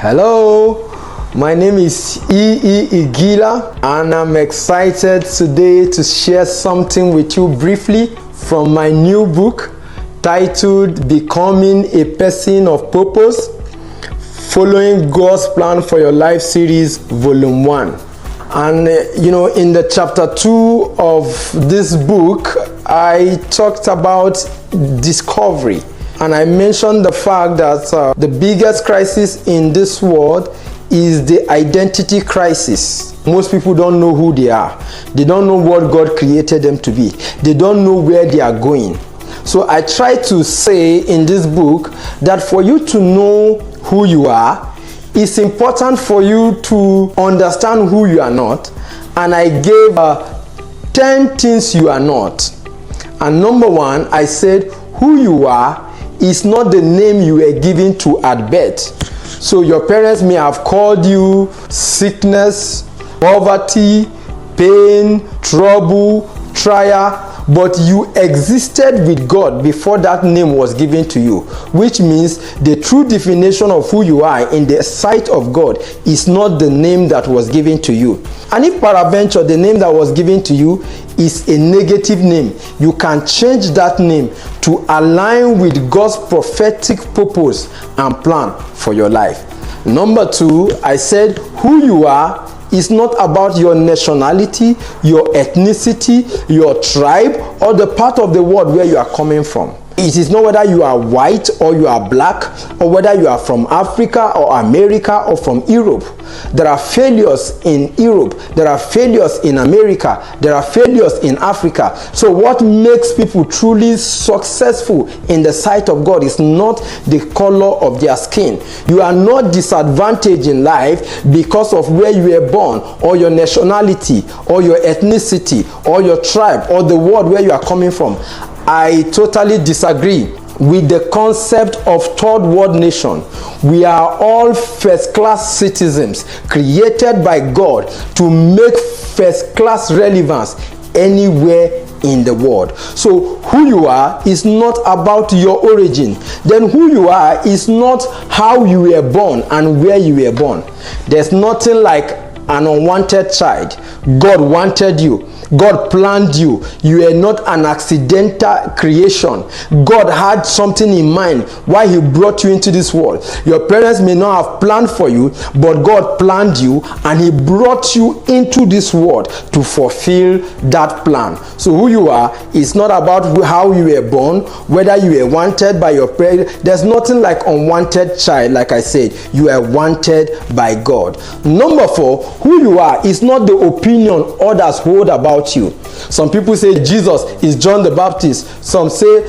Hello, my name is E.E. Igila and I'm excited today to share something with you briefly from my new book titled Becoming a Person of Purpose, Following God's Plan for Your Life series, Volume 1. And in the chapter 2 of this book, I talked about discovery. And I mentioned the fact that the biggest crisis in this world is the identity crisis. Most people don't know who they are. They don't know what God created them to be. They don't know where they are going. So I try to say in this book that for you to know who you are, it's important for you to understand who you are not. And I gave 10 things you are not. And number 1, I said who you are is not the name you were given to at birth. So your parents may have called you sickness, poverty, pain, trouble, trial, but you existed with God before that name was given to you, which means the true definition of who you are in the sight of God is not the name that was given to you. And if peradventure the name that was given to you is a negative name, you can change that name to align with God's prophetic purpose and plan for your life. Number 2, I said who you are is not about your nationality, your ethnicity, your tribe, or the part of the world where you are coming from. It is not whether you are white or you are black, or whether you are from Africa or America or from Europe. There are failures in Europe, there are failures in America, there are failures in Africa. So what makes people truly successful in the sight of God is not the color of their skin. You are not disadvantaged in life because of where you were born, or your nationality, or your ethnicity, or your tribe, or the world where you are coming from. I totally disagree with the concept of third world nation. We are all first class citizens created by God to make first class relevance anywhere in the world. So who you are is not about your origin. Then who you are is not how you were born and where you were born. There's nothing like an unwanted child. God wanted you. God planned you. You are not an accidental creation. God had something in mind why he brought you into this world. Your parents may not have planned for you, but God planned you and he brought you into this world to fulfill that plan. So who you are is not about how you were born, whether you were wanted by your parents. There's nothing like unwanted child. Like I said, you are wanted by God. Number 4, who you are is not the opinion others hold about you. Some people say Jesus is John the Baptist. Some say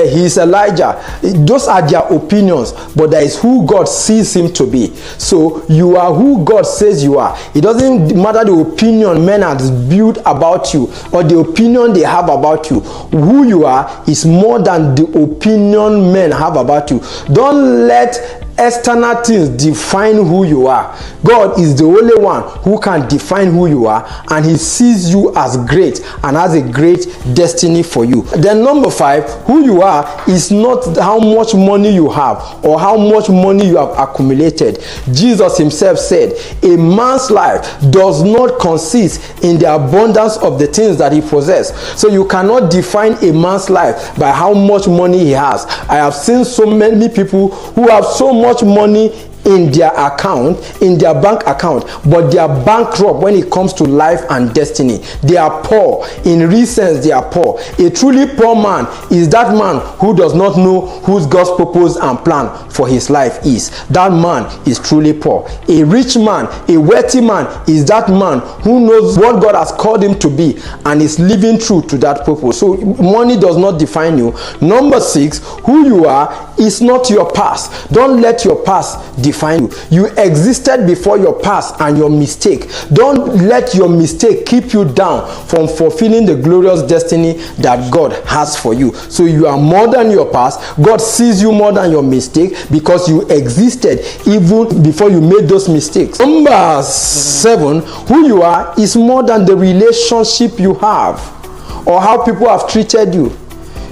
he is Elijah. Those are their opinions, but that is who God sees him to be. So you are who God says you are. It doesn't matter the opinion men have built about you or the opinion they have about you. Who you are is more than the opinion men have about you. Don't let external things define who you are. God is the only one who can define who you are, and he sees you as great and has a great destiny for you. Then number 5, who you are is not how much money you have or how much money you have accumulated. Jesus himself said, a man's life does not consist in the abundance of the things that he possesses. So you cannot define a man's life by how much money he has. I have seen so many people who have so much money in their account, in their bank account, but they are bankrupt when it comes to life and destiny. They are poor. In real sense, they are poor. A truly poor man is that man who does not know whose God's purpose and plan for his life is. That man is truly poor. A rich man, a wealthy man is that man who knows what God has called him to be and is living true to that purpose. So money does not define you. Number 6, who you are is not your past. Don't let your past define you. You existed before your past and your mistake. Don't let your mistake keep you down from fulfilling the glorious destiny that God has for you. So you are more than your past. God sees you more than your mistake because you existed even before you made those mistakes. Number 7, who you are is more than the relationship you have or how people have treated you.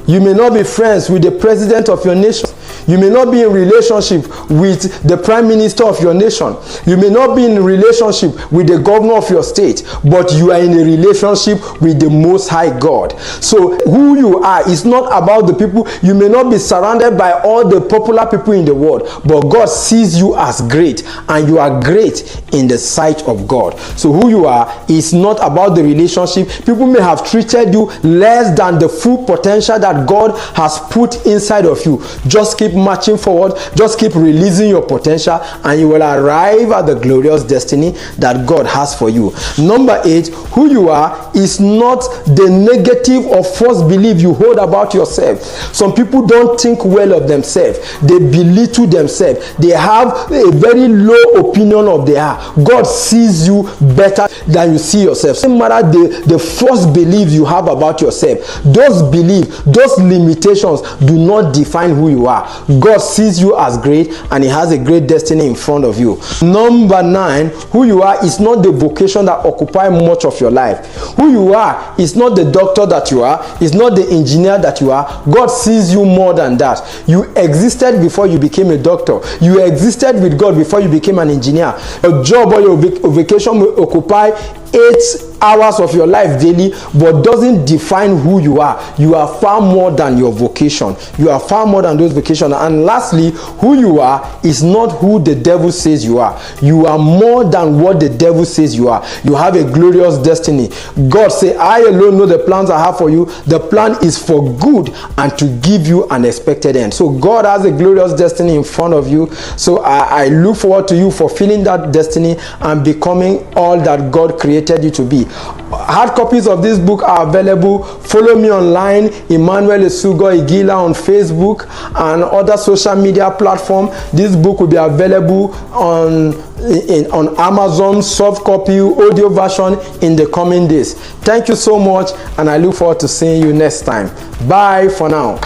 You may not be friends with the president of your nation. You may not be in relationship with the prime minister of your nation. You may not be in a relationship with the governor of your state, but you are in a relationship with the Most High God. So who you are is not about the people. You may not be surrounded by all the popular people in the world, but God sees you as great, and you are great in the sight of God. So who you are is not about the relationship. People may have treated you less than the full potential that God has put inside of you. Just keep marching forward. Just keep releasing your potential, and you will arrive at the glorious destiny that God has for you. Number 8, who you are is not the negative or false belief you hold about yourself. Some people don't think well of themselves. They belittle themselves. They have a very low opinion of their heart. God sees you better than you see yourself. No matter the false belief you have about yourself, those beliefs, those limitations do not define who you are. God sees you as great, and He has a great destiny in front of you. Number 9, who you are is not the vocation that occupies much of your life. Who you are is not the doctor that you are, is not the engineer that you are. God sees you more than that. You existed before you became a doctor. You existed with God before you became an engineer. Your job or your vocation will occupy 8 hours of your life daily, but doesn't define who you are. You are far more than your vocation. You are far more than those vocations. And lastly, who you are is not who the devil says you are. You are more than what the devil says you are. You have a glorious destiny. God says, I alone know the plans I have for you. The plan is for good and to give you an expected end. So God has a glorious destiny in front of you. So I look forward to you fulfilling that destiny and becoming all that God created you to be. Hard copies of this book are available. Follow me online, Emmanuel Esugo Igila, on Facebook and other social media platforms. This book will be available on Amazon, soft copy, audio version in the coming days. Thank you so much, and I look forward to seeing you next time. Bye for now.